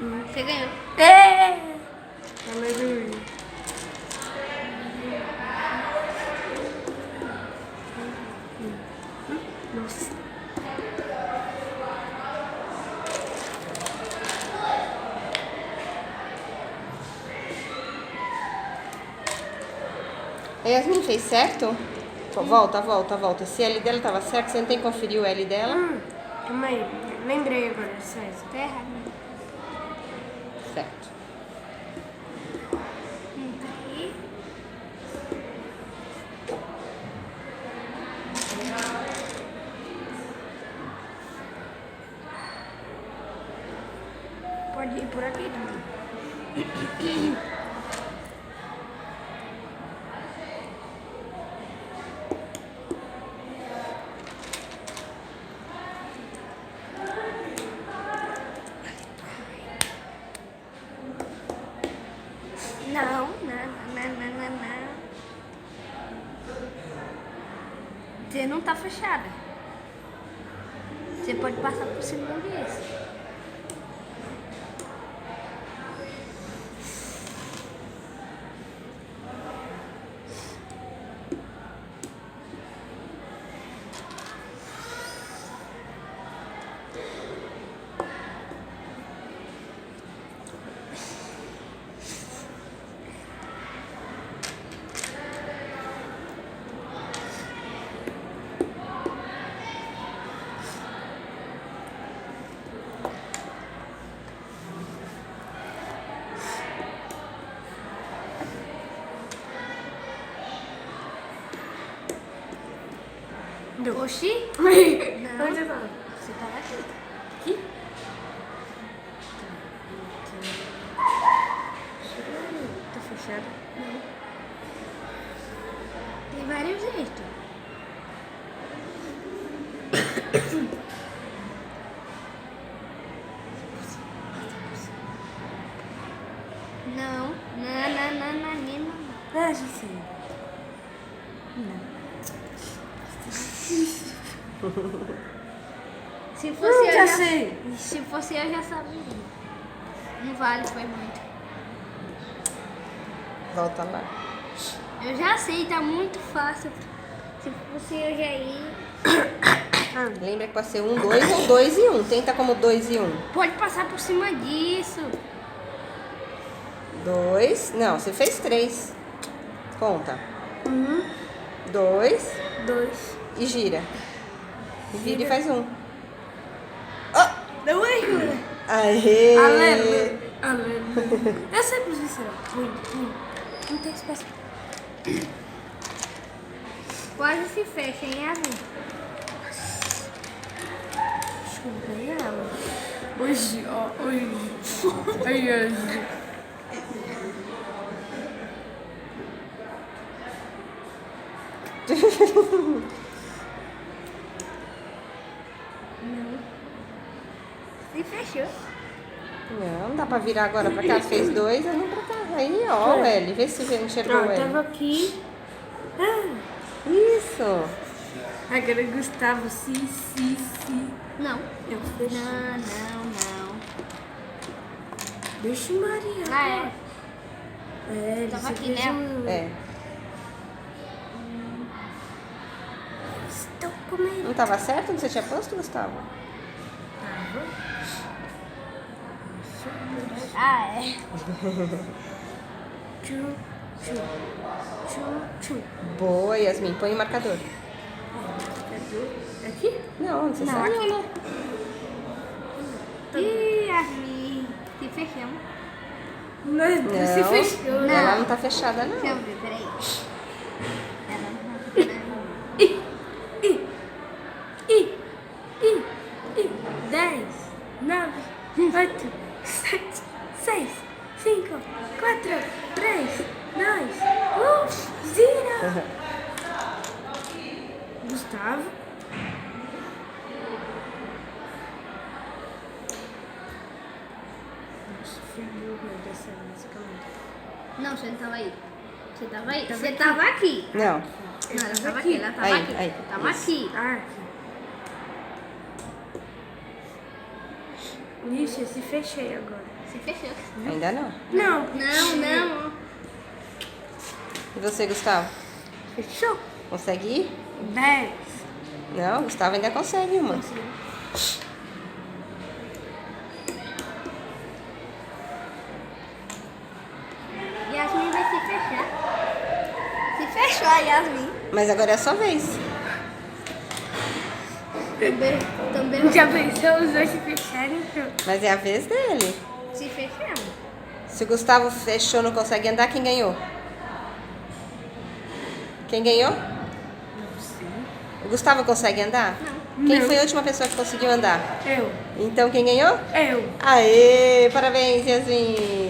Você ganhou. Aleluia. Nossa. A Yasmin fez certo? Volta. Se a L dela tava certo, você não tem que conferir o L dela? Calma aí. Lembrei agora. Certo. Tá errado. Certo. Aqui. Pode ir por aqui também. Não. Você não tá fechada. Você pode passar por cima disso. Oxi? Não. Onde tá? Você tá aqui. Aqui? Tá fechado? Não. Tem vários jeitos. Não. Já sei. Se fosse eu já sei. Se fosse eu já sabia. Não vale, foi muito. Volta lá. Eu já sei, tá muito fácil. Se fosse eu já ia. Lembra que pode ser 1, 2 ou 2 e 1. Tenta como 2 e 1. Pode passar por cima disso. 2. Não, você fez 3. Conta. 2 e gira. E vira e faz 1. Não é? Aê! Aleluia. Eu sempre disse isso. Não tem espaço. Quase se fecha, hein, Yasmin? Acho que eu vou ganhar ela. Hoje. Ai, Se fechou. Não dá pra virar agora pra cá. Fez 2, eu não pra cá. Aí, ó, o L. Vê se você enxergou o eu tava L. aqui. Isso. Agora Gustavo, sim. Não. Eu fechei. Não. Deixa Maria. Ah, é. É, Tava você aqui, fez né? É. Estou comendo. Não tava certo onde você tinha posto, Gustavo? Ah, é. Tchum. Boa, Yasmin. Põe o marcador. Aqui? Não, onde você Não, saiu, aqui. né? Ih, Yasmin. Se fechamos. Não, se Não, fechou. ela não tá fechada, não. Deixa eu ver, peraí. Ela não tá fechando. 10, 9, 8, 7, 6, 5, 4, 3, 2, 1, 0. Gustavo. Nossa, fui burro dessa música. Não, você não tava aí. Você tava aí? Você tava aqui. Não. Não, ela tava aqui. Ela tava Aí, aqui. aí. Tava aqui. Ah, aqui. Ixi, se fechei agora. Se fechou. Ainda não. Não. Não. E você, Gustavo? Fechou. Consegue ir? 10. Não, Gustavo ainda consegue uma. Yasmin vai se fechar. Se fechou a Yasmin. Mas agora é a sua vez. Também Já pensou os dois se fecharem? Pronto. Mas é a vez dele. se fechamos. Se o Gustavo fechou, não consegue andar, quem ganhou? Quem ganhou? Não sei. O Gustavo consegue andar? Não. Quem Não. foi a última pessoa que conseguiu andar? Eu. Então quem ganhou? Eu. Aê! Parabéns, Yasmin!